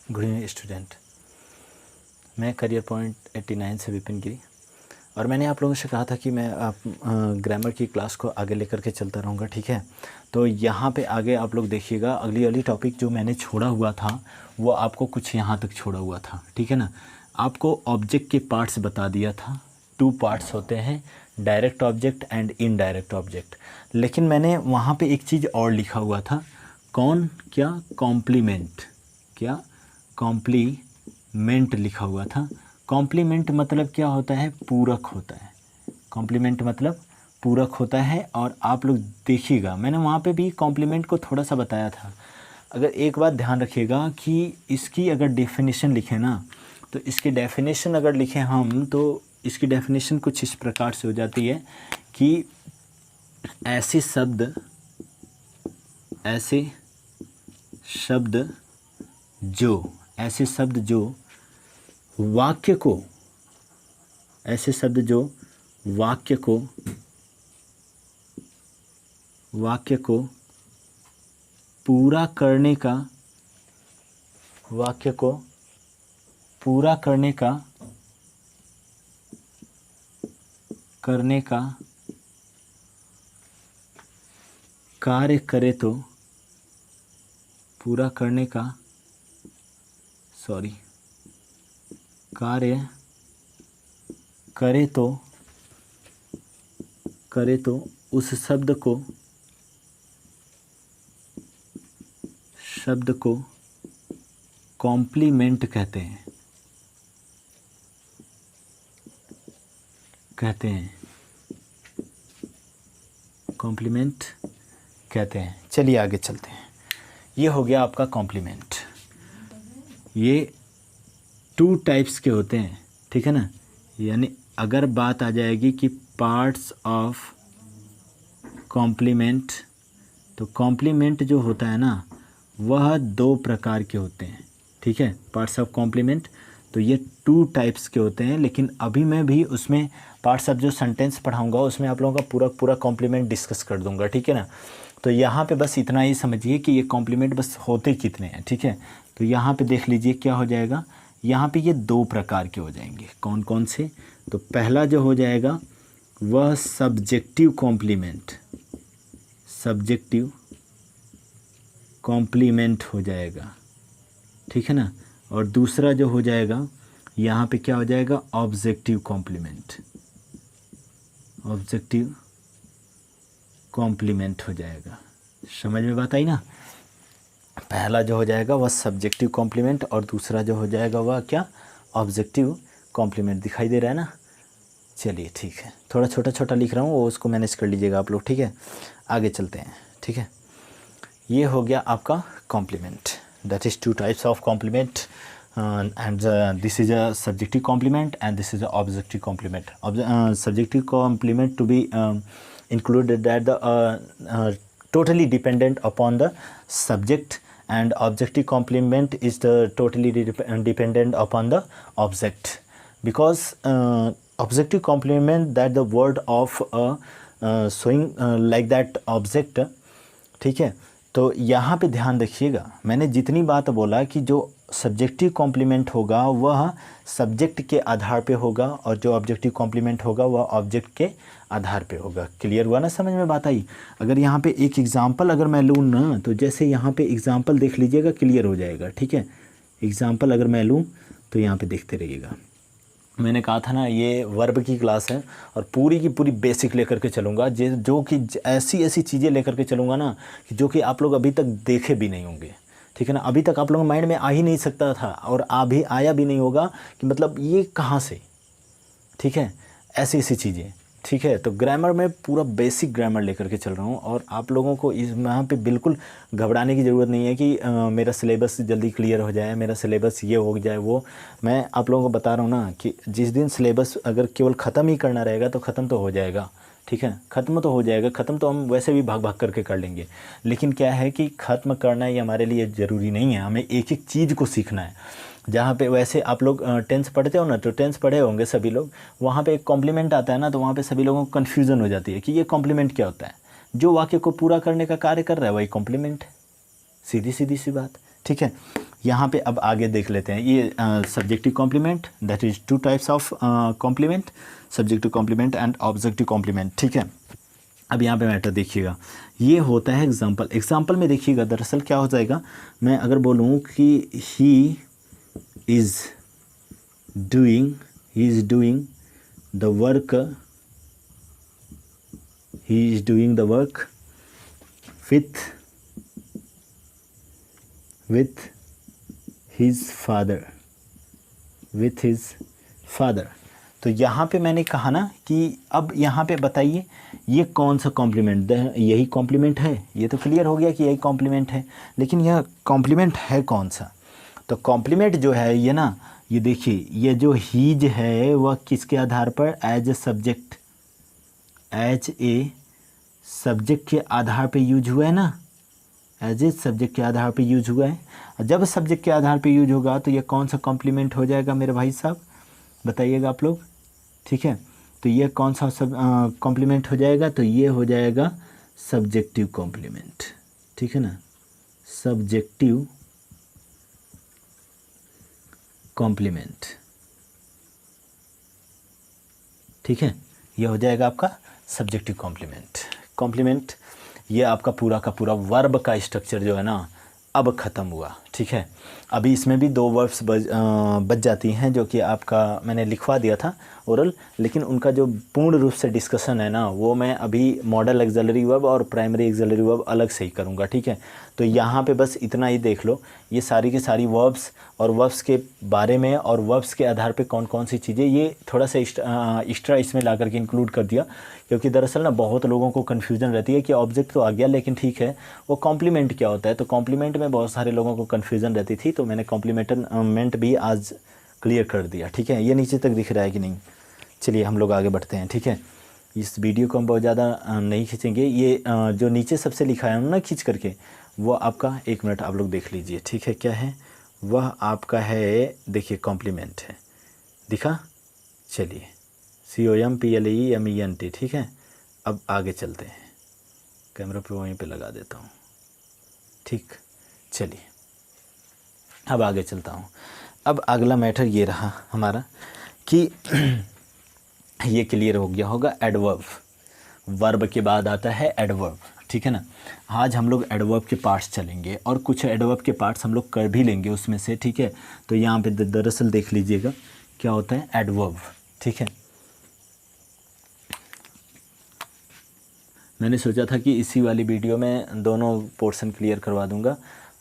Good evening student. मैं career point 89 से विपिन गिरी, और मैंने आप लोगों से कहा था कि मैं आप ग्रामर की क्लास को आगे लेकर के चलता रहूँगा, ठीक है। तो यहाँ पे आगे आप लोग देखिएगा, अगली वाली टॉपिक जो मैंने छोड़ा हुआ था वो आपको कुछ यहाँ तक छोड़ा हुआ था, ठीक है ना। आपको ऑब्जेक्ट के पार्ट्स बता दिया था। 2 पार्ट्स होते हैं, direct object and indirect object. लेकिन मैंने वहाँ पे एक चीज़ और लिखा हुआ था, कॉम्प्लीमेंट लिखा हुआ था। कॉम्प्लीमेंट मतलब क्या होता है? पूरक होता है। कॉम्प्लीमेंट मतलब पूरक होता है। और आप लोग देखिएगा, मैंने वहाँ पे भी कॉम्प्लीमेंट को थोड़ा सा बताया था। अगर एक बात ध्यान रखिएगा कि इसकी अगर डेफिनेशन लिखें ना, तो इसकी डेफिनेशन अगर लिखें हम, तो इसकी डेफिनेशन कुछ इस प्रकार से हो जाती है कि ऐसे शब्द जो वाक्य को पूरा करने का कार्य करे तो उस शब्द को कॉम्प्लीमेंट कहते हैं। कॉम्प्लीमेंट कहते हैं। चलिए आगे चलते हैं। ये हो गया आपका कॉम्प्लीमेंट। ये 2 टाइप्स के होते हैं, ठीक है ना। यानी अगर बात आ जाएगी कि पार्ट्स ऑफ कॉम्प्लीमेंट, तो कॉम्प्लीमेंट जो होता है ना वह 2 प्रकार के होते हैं, ठीक है। पार्ट्स ऑफ कॉम्प्लीमेंट तो ये 2 टाइप्स के होते हैं। लेकिन अभी मैं भी उसमें पार्ट्स ऑफ जो सेंटेंस पढ़ाऊंगा उसमें आप लोगों का पूरा कॉम्प्लीमेंट डिस्कस कर दूंगा, ठीक है ना। तो यहाँ पे बस इतना ही समझिए कि ये कॉम्प्लीमेंट बस होते कितने हैं, ठीक है। तो यहाँ पे देख लीजिए क्या हो जाएगा। यहाँ पे ये 2 प्रकार के हो जाएंगे। कौन कौन से? तो पहला जो हो जाएगा वह सब्जेक्टिव कॉम्प्लीमेंट हो जाएगा, ठीक है ना। और दूसरा जो हो जाएगा यहाँ पे क्या हो जाएगा? ऑब्जेक्टिव कॉम्प्लीमेंट हो जाएगा। समझ में बात आई ना। पहला जो हो जाएगा वह सब्जेक्टिव कॉम्प्लीमेंट, और दूसरा जो हो जाएगा वह क्या? Objective complement. दिखाई दे रहा है ना। चलिए ठीक है, थोड़ा छोटा लिख रहा हूँ, वो उसको मैनेज कर लीजिएगा आप लोग, ठीक है। आगे चलते हैं, ठीक है। ये हो गया आपका complement. That is 2 types of complement, and this is a subjective complement and this is a objective complement. Subjective complement to be included that the totally dependent upon the subject, and objective complement is the totally dependent upon the object, because objective complement that the word of showing like that object, ठीक है। तो यहाँ पे ध्यान रखिएगा, मैंने जितनी बात बोला कि जो सब्जेक्टिव कॉम्प्लीमेंट होगा वह सब्जेक्ट के आधार पे होगा, और जो ऑब्जेक्टिव कॉम्प्लीमेंट होगा वह ऑब्जेक्ट के आधार पे होगा। क्लियर हुआ ना? समझ में बात आई? अगर यहाँ पे एक एग्जांपल अगर मैं लूँ ना, तो जैसे यहाँ पे एग्जांपल देख लीजिएगा, क्लियर हो जाएगा, ठीक है। एग्जांपल अगर मैं लूँ तो यहाँ पे देखते रहिएगा। मैंने कहा था ना ये वर्ब की क्लास है, और पूरी की पूरी बेसिक लेकर के चलूँगा, जो कि ऐसी चीज़ें लेकर के चलूँगा ना कि जो कि आप लोग अभी तक देखे भी नहीं होंगे, ठीक है ना। अभी तक आप लोगों के माइंड में आ ही नहीं सकता था, और अभी आया भी नहीं होगा कि मतलब ये कहाँ से, ठीक है। ऐसी चीज़ें, ठीक है। तो ग्रामर में पूरा बेसिक ग्रामर लेकर के चल रहा हूँ, और आप लोगों को इस यहाँ पे बिल्कुल घबराने की ज़रूरत नहीं है कि मेरा सिलेबस जल्दी क्लियर हो जाए, मेरा सिलेबस ये हो जाए वो। मैं आप लोगों को बता रहा हूँ ना कि जिस दिन सिलेबस अगर केवल ख़त्म ही करना रहेगा तो ख़त्म तो हो जाएगा, ठीक है। ख़त्म तो हो जाएगा, ख़त्म तो हम वैसे भी भाग करके कर लेंगे। लेकिन क्या है कि ख़त्म करना ये हमारे लिए ज़रूरी नहीं है, हमें एक चीज़ को सीखना है। जहाँ पे वैसे आप लोग टेंस पढ़ते हो ना, तो टेंस पढ़े होंगे सभी लोग, वहाँ पे एक कॉम्प्लीमेंट आता है ना, तो वहाँ पे सभी लोगों को कन्फ्यूज़न हो जाती है कि ये कॉम्प्लीमेंट क्या होता है। जो वाक्य को पूरा करने का कार्य कर रहा है वही कॉम्प्लीमेंट है। सीधी सी बात, ठीक है। यहाँ पे अब आगे देख लेते हैं। ये subjective complement, that is two types of complement, subjective complement and objective complement, ठीक है। अब यहाँ पे मैटर देखिएगा, ये होता है एग्जाम्पल। एग्जाम्पल में देखिएगा दरअसल क्या हो जाएगा, मैं अगर बोलूँ कि he is doing the work, he is doing the work with his father। तो यहाँ पे मैंने कहा ना कि अब यहाँ पे बताइए ये कौन सा कॉम्प्लीमेंट, यही कॉम्प्लीमेंट है, ये तो क्लियर हो गया कि यही कॉम्प्लीमेंट है, लेकिन यह कॉम्प्लीमेंट है कौन सा। तो कॉम्प्लीमेंट जो है ये ना, ये देखिए ये जो हीज है वह किसके आधार पर, एज ए सब्जेक्ट के आधार पे यूज हुआ है ना, एज ए सब्जेक्ट के आधार पे यूज हुआ है। जब सब्जेक्ट के आधार पे यूज होगा तो ये कौन सा कॉम्प्लीमेंट हो जाएगा मेरे भाई साहब, बताइएगा आप लोग, ठीक है। तो ये कौन सा कॉम्प्लीमेंट हो जाएगा, तो ये हो जाएगा सब्जेक्टिव कॉम्प्लीमेंट, ठीक है ना, सब्जेक्टिव कॉम्प्लीमेंट, ठीक है। ये हो जाएगा आपका सब्जेक्टिव कॉम्प्लीमेंट। ये आपका पूरा का पूरा वर्ब का स्ट्रक्चर जो है ना अब ख़त्म हुआ, ठीक है। अभी इसमें भी 2 वर्ब्स बच जाती हैं जो कि आपका मैंने लिखवा दिया था ओरल, लेकिन उनका जो पूर्ण रूप से डिस्कशन है ना वो मैं अभी मॉडल एक्सिलरी वर्ब और प्राइमरी एक्सिलरी वर्ब अलग से ही करूँगा, ठीक है। तो यहाँ पे बस इतना ही देख लो, ये सारी की सारी वर्ब्स और वर्ब्स के बारे में और वर्ब्स के आधार पे कौन कौन सी चीज़ें, ये थोड़ा सा एक्स्ट्रा इसमें ला करके इंक्लूड कर दिया, क्योंकि दरअसल ना बहुत लोगों को कन्फ्यूजन रहती है कि ऑब्जेक्ट तो आ गया लेकिन ठीक है वो कॉम्प्लीमेंट क्या होता है। तो कॉम्प्लीमेंट में बहुत सारे लोगों को कन्फ्यूज़न रहती थी, तो मैंने कॉम्प्लीमेंट भी आज क्लियर कर दिया, ठीक है। ये नीचे तक दिख रहा है कि नहीं, चलिए हम लोग आगे बढ़ते हैं, ठीक है। इस वीडियो को हम बहुत ज़्यादा नहीं खींचेंगे, ये जो नीचे सबसे लिखा है ना खींच करके, वो आपका 1 मिनट आप लोग देख लीजिए, ठीक है। क्या है वह आपका है, देखिए कॉम्प्लीमेंट है, दिखा, चलिए COMPLEMENT, ठीक है। अब आगे चलते हैं, कैमरा पे वहीं पे लगा देता हूँ, ठीक, चलिए अब आगे चलता हूँ। अब अगला मैटर ये रहा हमारा कि ये क्लियर हो गया होगा, एडवर्ब, वर्ब के बाद आता है एडवर्ब, ठीक है ना। आज हम लोग एडवर्ब के पार्ट्स चलेंगे और कुछ एडवर्ब के पार्ट्स हम लोग कर भी लेंगे उसमें से, ठीक है। तो यहाँ पे दरअसल देख लीजिएगा क्या होता है एडवर्ब, ठीक है। मैंने सोचा था कि इसी वाली वीडियो में दोनों पोर्शन क्लियर करवा दूंगा,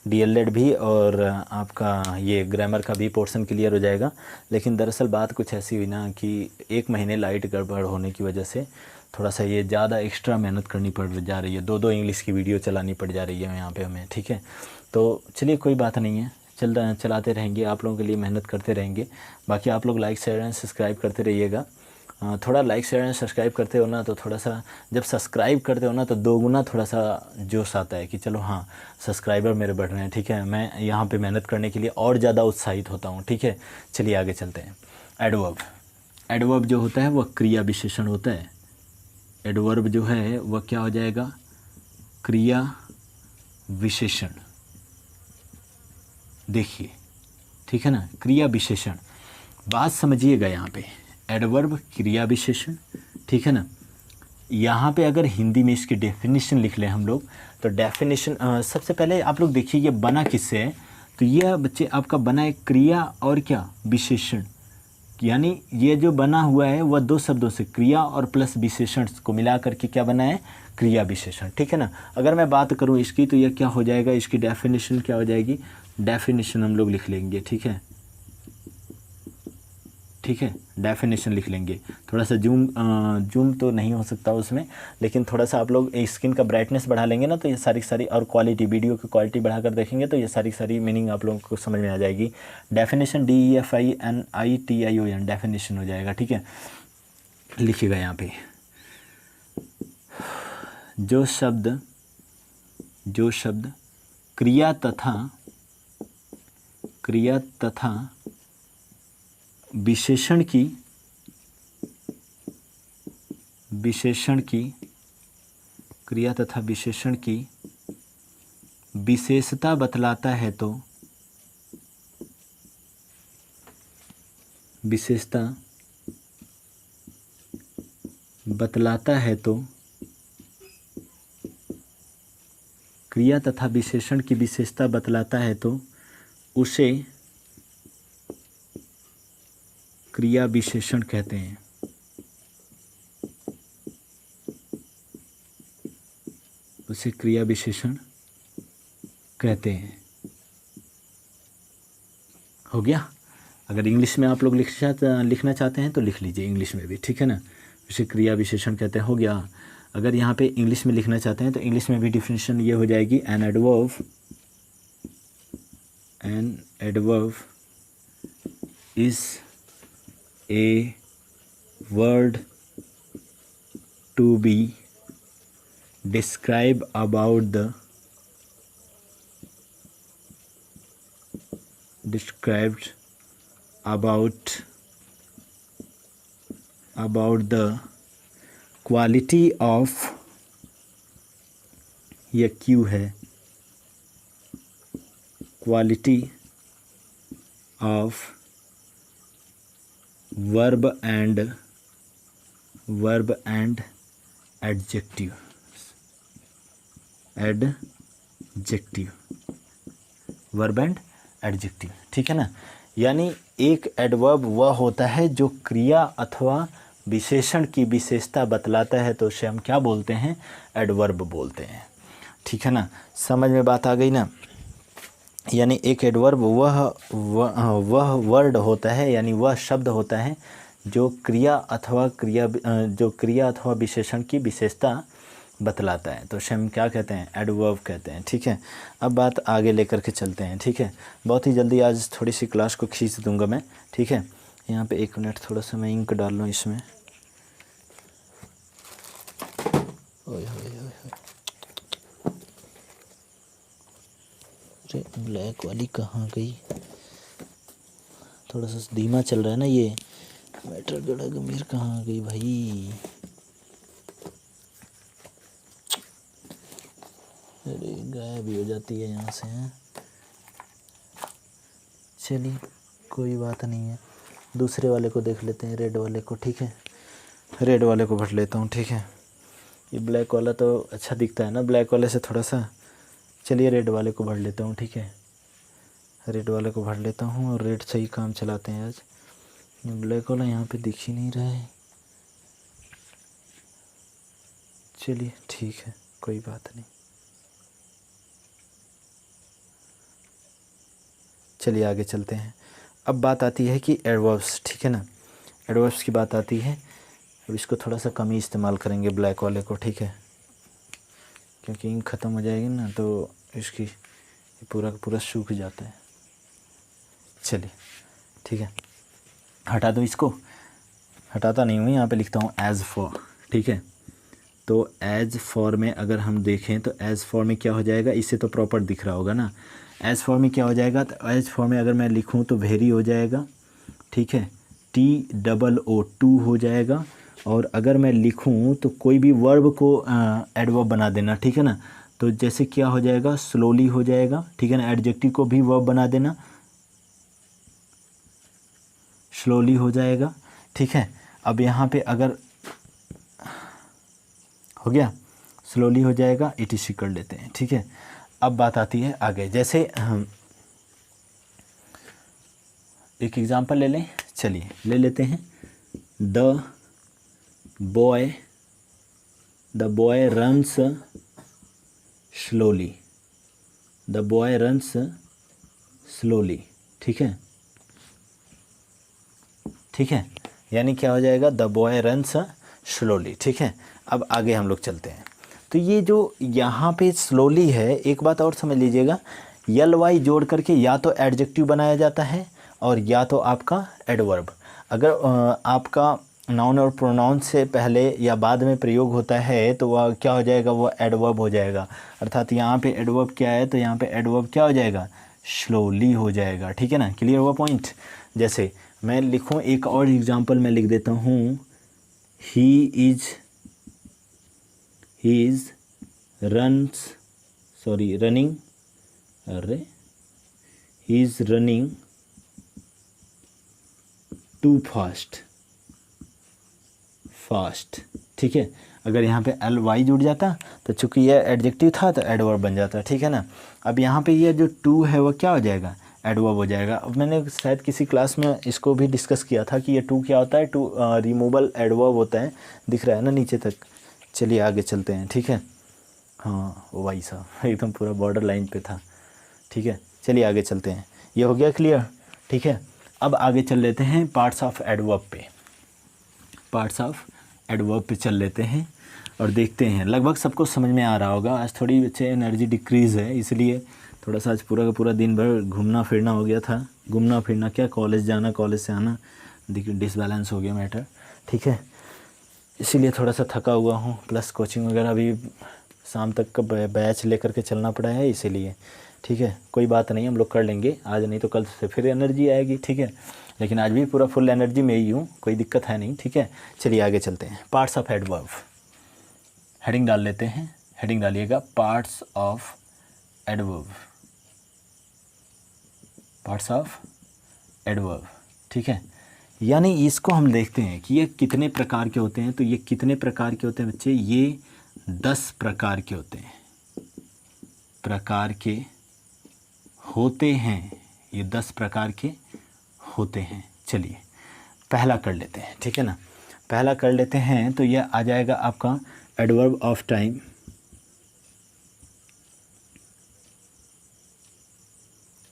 DLED भी और आपका ये ग्रामर का भी पोर्शन क्लियर हो जाएगा, लेकिन दरअसल बात कुछ ऐसी हुई ना कि 1 महीने लाइट गड़बड़ होने की वजह से थोड़ा सा ये ज़्यादा एक्स्ट्रा मेहनत करनी पड़ जा रही है, 2 इंग्लिश की वीडियो चलानी पड़ जा रही है यहाँ पे हमें, ठीक है। तो चलिए कोई बात नहीं है, चलाते रहेंगे, आप लोगों के लिए मेहनत करते रहेंगे। बाकी आप लोग लाइक शेयर एंड सब्सक्राइब करते रहिएगा। थोड़ा लाइक शेयर एंड सब्सक्राइब करते हो ना तो थोड़ा सा, जब सब्सक्राइब करते हो ना तो 2 गुना थोड़ा सा जोश आता है कि चलो हाँ सब्सक्राइबर मेरे बढ़ रहे हैं, ठीक है। मैं यहाँ पे मेहनत करने के लिए और ज़्यादा उत्साहित होता हूँ, ठीक है। चलिए आगे चलते हैं। एडवर्ब जो होता है वह क्रिया विशेषण होता है। एडवर्ब जो है वह क्या हो जाएगा, क्रिया विशेषण, देखिए, ठीक है ना, क्रिया विशेषण। बात समझिएगा यहाँ पे, एडवर्ब क्रिया विशेषण, ठीक है ना। यहाँ पे अगर हिंदी में इसकी डेफिनेशन लिख लें हम लोग, तो डेफिनेशन सबसे पहले आप लोग देखिए ये बना किससे है, तो यह बच्चे आपका बना है क्रिया और क्या विशेषण, यानी ये जो बना हुआ है वह 2 शब्दों से, क्रिया और प्लस विशेषण को मिला करके क्या बना है, क्रिया विशेषण, ठीक है ना। अगर मैं बात करूँ इसकी तो यह क्या हो जाएगा, इसकी डेफिनेशन क्या हो जाएगी, डेफिनेशन हम लोग लिख लेंगे, ठीक है, ठीक है, डेफिनेशन लिख लेंगे। थोड़ा सा जूम तो नहीं हो सकता उसमें, लेकिन थोड़ा सा आप लोग स्क्रीन का ब्राइटनेस बढ़ा लेंगे ना तो ये सारी सारी, और क्वालिटी, वीडियो की क्वालिटी बढ़ा कर देखेंगे तो ये सारी सारी मीनिंग आप लोगों को समझ में आ जाएगी। डेफिनेशन DEFINITION डेफिनेशन हो जाएगा, ठीक है। लिखिएगा यहाँ पे, जो शब्द क्रिया तथा विशेषण की क्रिया तथा विशेषण की विशेषता बतलाता है तो विशेषता बतलाता है तो क्रिया तथा विशेषण की विशेषता बतलाता है तो उसे क्रिया विशेषण कहते हैं। उसे क्रिया विशेषण कहते हैं। हो गया। अगर इंग्लिश में आप लोग लिखना चाहते हैं तो लिख लीजिए इंग्लिश में भी, ठीक है ना। उसे क्रिया विशेषण कहते हैं। हो गया। अगर यहाँ पे इंग्लिश में लिखना चाहते हैं तो इंग्लिश में भी डिफिनेशन ये हो जाएगी, an adverb is a word to be describe about the described about the quality of, ये क्यू है, quality of verb and adjective, verb and adjective, ठीक है ना। यानी एक एडवर्ब वह होता है जो क्रिया अथवा विशेषण की विशेषता बतलाता है तो उसे हम क्या बोलते हैं, एडवर्ब बोलते हैं, ठीक है ना। समझ में बात आ गई ना। यानी एक एडवर्ब वह वर्ड होता है, यानी वह शब्द होता है जो क्रिया अथवा विशेषण की विशेषता बतलाता है तो उसे हम क्या कहते हैं, एडवर्ब कहते हैं, ठीक है। अब बात आगे लेकर के चलते हैं, ठीक है। बहुत ही जल्दी आज थोड़ी सी क्लास को खींच दूंगा मैं, ठीक है। यहाँ पे 1 मिनट थोड़ा सा मैं इंक डाल लूँ इसमें। ओए अरे ब्लैक वाली कहाँ गई, थोड़ा सा धीमा चल रहा है ना ये मैटर। गड़ा गंभीर कहाँ गई भाई, अरे गायब भी हो जाती है यहाँ से। हैं, चलिए कोई बात नहीं है, दूसरे वाले को देख लेते हैं, रेड वाले को, ठीक है। रेड वाले को भर लेता हूँ, ठीक है। ये ब्लैक वाला तो अच्छा दिखता है ना ब्लैक वाले से थोड़ा सा। चलिए रेड वाले को भर लेता हूँ, ठीक है। रेड वाले को भर लेता हूँ और रेड से ही काम चलाते हैं आज। ये ब्लैक वाला यहाँ पे दिख ही नहीं रहा है। चलिए ठीक है, कोई बात नहीं। चलिए आगे चलते हैं। अब बात आती है कि एडवर्ब्स, ठीक है ना। एडवर्ब्स की बात आती है। अब इसको थोड़ा सा कम ही इस्तेमाल करेंगे ब्लैक वाले को, ठीक है, क्योंकि इंक ख़त्म हो जाएगी ना तो इसकी पूरा का पूरा सूख जाता है। चलिए ठीक है, हटा दो इसको। हटाता नहीं हूँ, यहाँ पे लिखता हूँ एज़ फॉर, ठीक है। तो एज़ फॉर में अगर हम देखें तो एज़ फॉर में क्या हो जाएगा, इससे तो प्रॉपर दिख रहा होगा ना। एज़ फॉर में क्या हो जाएगा, तो एज़ फॉर में अगर मैं लिखूँ तो वेरी हो जाएगा, ठीक है। TOO हो जाएगा। और अगर मैं लिखूँ तो कोई भी वर्ब को एडवर्ब बना देना, ठीक है ना। तो जैसे क्या हो जाएगा, स्लोली हो जाएगा, ठीक है ना। एडजेक्टिव को भी वर्ब बना देना, स्लोली हो जाएगा, ठीक है। अब यहाँ पे अगर हो गया, स्लोली हो जाएगा, ETC कर लेते हैं, ठीक है। अब बात आती है आगे, जैसे हम एक एग्जांपल ले लें। चलिए ले लेते हैं। The boy runs slowly, the boy runs slowly, ठीक है, ठीक है। यानी क्या हो जाएगा, द बॉय रन्स स्लोली, ठीक है। अब आगे हम लोग चलते हैं। तो ये जो यहाँ पे स्लोली है, एक बात और समझ लीजिएगा, LY जोड़ करके या तो एडजेक्टिव बनाया जाता है और या तो आपका एडवर्ब। अगर आपका नाउन और प्रोनाउन से पहले या बाद में प्रयोग होता है तो वह क्या हो जाएगा, वो एडवर्ब हो जाएगा। अर्थात यहाँ पे एडवर्ब क्या है, तो यहाँ पे एडवर्ब क्या हो जाएगा, स्लोली हो जाएगा, ठीक है ना। क्लियर हुआ पॉइंट। जैसे मैं लिखूँ, एक और एग्जांपल मैं लिख देता हूँ। ही इज़ रनिंग, अरे he is running too fast, fast, ठीक है। अगर यहाँ पे एल वाई जुड़ जाता तो चूंकि यह एडजेक्टिव था तो एडवर्ब बन जाता, ठीक है ना। अब यहाँ पे ये जो टू है वो क्या हो जाएगा, एडवर्ब हो जाएगा। अब मैंने शायद किसी क्लास में इसको भी डिस्कस किया था कि ये टू क्या होता है, टू रिमूवल एडवर्ब होता है, दिख रहा है ना नीचे तक। चलिए आगे चलते हैं, ठीक है। हाँ वाई साहब एकदम पूरा बॉर्डर लाइन पे था, ठीक है। चलिए आगे चलते हैं, ये हो गया क्लियर, ठीक है। अब आगे चल लेते हैं पार्ट्स ऑफ एडवर्ब पे, पार्ट्स ऑफ एडवर्ब पे चल लेते हैं और देखते हैं। लगभग सबको समझ में आ रहा होगा। आज थोड़ी बच्चे एनर्जी डिक्रीज़ है, इसलिए थोड़ा सा आज पूरा का पूरा दिन भर घूमना फिरना हो गया था। घूमना फिरना क्या, कॉलेज जाना कॉलेज से आना, डिसबैलेंस हो गया मैटर, ठीक है। इसीलिए थोड़ा सा थका हुआ हूँ, प्लस कोचिंग वगैरह भी शाम तक का बैच लेकर के चलना पड़ा है, इसीलिए, ठीक है। कोई बात नहीं, हम लोग कर लेंगे आज, नहीं तो कल से फिर एनर्जी आएगी, ठीक है। लेकिन आज भी पूरा फुल एनर्जी में ही हूँ, कोई दिक्कत है नहीं, ठीक है। चलिए आगे चलते हैं। पार्ट्स ऑफ एडवर्ब, हेडिंग डाल लेते हैं, हेडिंग डालिएगा parts of adverb, parts of adverb, ठीक है। यानी इसको हम देखते हैं कि ये कितने प्रकार के होते हैं। तो ये कितने प्रकार के होते हैं बच्चे, ये 10 प्रकार के होते हैं, प्रकार के होते हैं, ये 10 प्रकार के होते हैं। चलिए पहला कर लेते हैं, ठीक है ना। पहला कर लेते हैं तो यह आ जाएगा आपका adverb of time,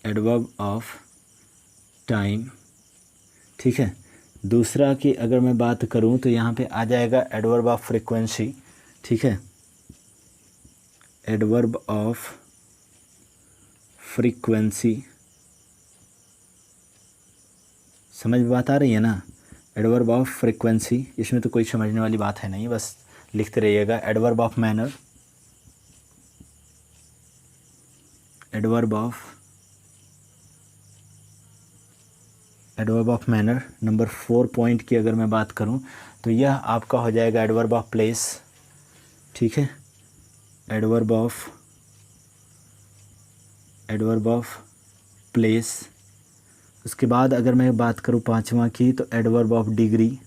adverb of time, ठीक है। दूसरा की अगर मैं बात करूं तो यहाँ पे आ जाएगा एडवर्ब ऑफ फ्रीक्वेंसी, ठीक है, एडवर्ब ऑफ फ्रीक्वेंसी। समझ में बात आ रही है ना, एडवर्ब ऑफ फ्रीक्वेंसी, इसमें तो कोई समझने वाली बात है नहीं, बस लिखते रहिएगा। Adverb of manner, adverb of manner. Number 4 point की अगर मैं बात करूं तो यह आपका हो जाएगा एडवर्ब ऑफ प्लेस, ठीक है, एडवर्ब ऑफ प्लेस। उसके बाद अगर मैं बात करूं 5वां की तो adverb of degree,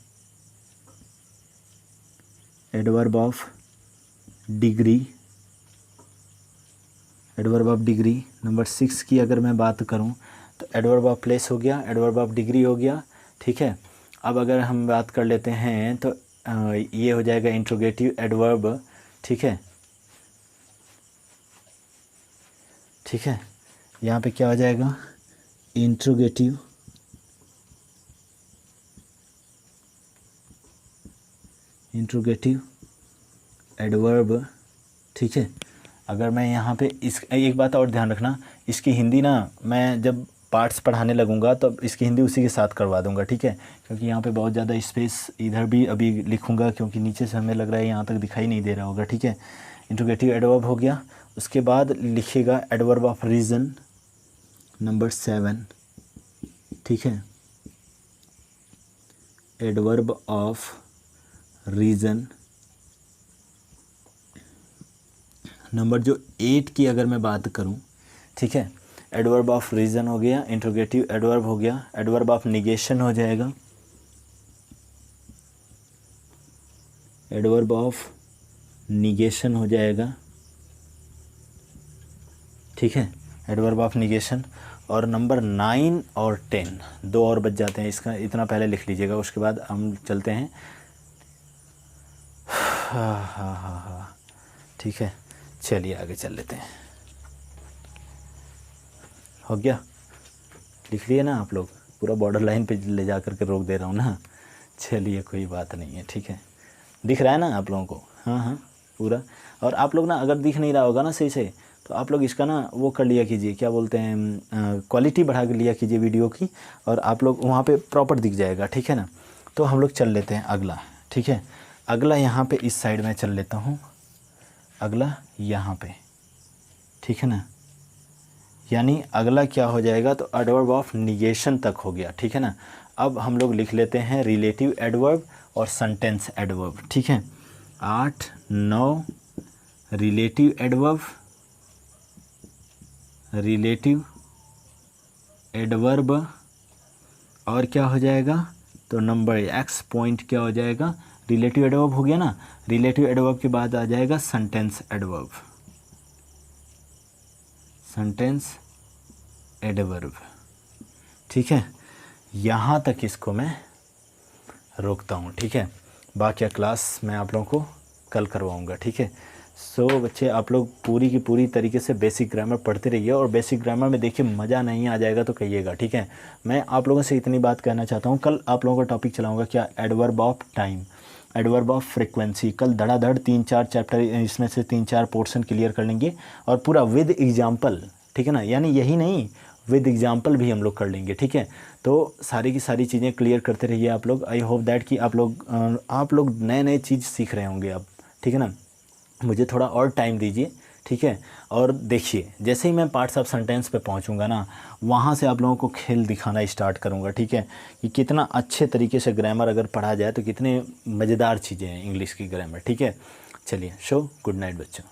adverb of degree, adverb of degree. Number 6 की अगर मैं बात करूं तो एडवर्ब ऑफ प्लेस हो गया, एडवर्ब ऑफ डिग्री हो गया, ठीक है। अब अगर हम बात कर लेते हैं तो ये हो जाएगा इंट्रोगेटिव एडवर्ब, ठीक है, ठीक है। यहाँ पे क्या हो जाएगा, इंट्रोगेटिव एडवर्ब, ठीक है। अगर मैं यहाँ पे इस एक बात और ध्यान रखना, इसकी हिंदी ना मैं जब पार्ट्स पढ़ाने लगूंगा तो इसकी हिंदी उसी के साथ करवा दूंगा, ठीक है। क्योंकि यहाँ पे बहुत ज़्यादा स्पेस इधर भी अभी लिखूंगा, क्योंकि नीचे से हमें लग रहा है यहाँ तक दिखाई नहीं दे रहा होगा, ठीक है। इंट्रोगेटिव एडवर्ब हो गया। उसके बाद लिखिएगा एडवर्ब ऑफ रीज़न, नंबर 7, ठीक है, एडवर्ब ऑफ रीज़न। नंबर जो 8 की अगर मैं बात करूं, ठीक है, एडवर्ब ऑफ रीज़न हो गया, इंट्रोगेटिव एडवर्ब हो गया, एडवर्ब ऑफ निगेशन हो जाएगा, एडवर्ब ऑफ निगेशन हो जाएगा, ठीक है, एडवर्ब ऑफ निगेशन। और नंबर 9 और 10 दो और बच जाते हैं, इसका इतना पहले लिख लीजिएगा, उसके बाद हम चलते हैं। हाँ, ठीक है। चलिए आगे चल लेते हैं। हो गया, लिख लिए ना आप लोग, पूरा बॉर्डर लाइन पे ले जा कर के रोक दे रहा हूँ ना। चलिए कोई बात नहीं है, ठीक है। दिख रहा है ना आप लोगों को, हाँ पूरा। और आप लोग ना अगर दिख नहीं रहा होगा ना सही से, तो आप लोग इसका ना वो कर लिया कीजिए, क्या बोलते हैं, क्वालिटी बढ़ा के लिया कीजिए वीडियो की, और आप लोग वहाँ पे प्रॉपर दिख जाएगा, ठीक है ना। तो हम लोग चल लेते हैं अगला, ठीक है। अगला यहाँ पे इस साइड में चल लेता हूँ, अगला यहाँ पे, ठीक है ना। यानी अगला क्या हो जाएगा, तो एडवर्ब ऑफ निगेशन तक हो गया, ठीक है ना। अब हम लोग लिख लेते हैं रिलेटिव एडवर्ब और सेंटेंस एडवर्ब, ठीक है। 8, 9 रिलेटिव एडवर्ब, और क्या हो जाएगा, तो नंबर एक्स पॉइंट क्या हो जाएगा, रिलेटिव एडवर्ब हो गया ना। रिलेटिव एडवर्ब के बाद आ जाएगा सेंटेंस एडवर्ब, सेंटेंस एडवर्ब। ठीक है, यहाँ तक इसको मैं रोकता हूँ। ठीक है, बाकी क्लास मैं आप लोगों को कल करवाऊँगा। ठीक है, सो बच्चे आप लोग पूरी की पूरी तरीके से बेसिक ग्रामर पढ़ते रहिए, और बेसिक ग्रामर में देखिए मज़ा नहीं आ जाएगा तो कहिएगा। ठीक है, मैं आप लोगों से इतनी बात कहना चाहता हूँ। कल आप लोगों का टॉपिक चलाऊँगा क्या, adverb of time, adverb of frequency. कल धड़ाधड़ 3-4 चैप्टर, इसमें से 3-4 पोर्शन क्लियर कर लेंगे, और पूरा विद एग्जाम्पल। ठीक है ना, यानी यही नहीं, विद एग्जाम्पल भी हम लोग कर लेंगे। ठीक है, तो सारी की सारी चीज़ें क्लियर करते रहिए आप लोग। आई होप दैट कि आप लोग नए नए चीज़ सीख रहे होंगे अब। ठीक है ना, मुझे थोड़ा और टाइम दीजिए। ठीक है, और देखिए जैसे ही मैं पार्ट्स ऑफ सेंटेंस पे पहुंचूंगा ना, वहाँ से आप लोगों को खेल दिखाना स्टार्ट करूँगा। ठीक है, कि कितना अच्छे तरीके से ग्रामर अगर पढ़ा जाए तो कितने मज़ेदार चीज़ें हैं इंग्लिश की ग्रामर। ठीक है, चलिए, शो गुड नाइट बच्चों।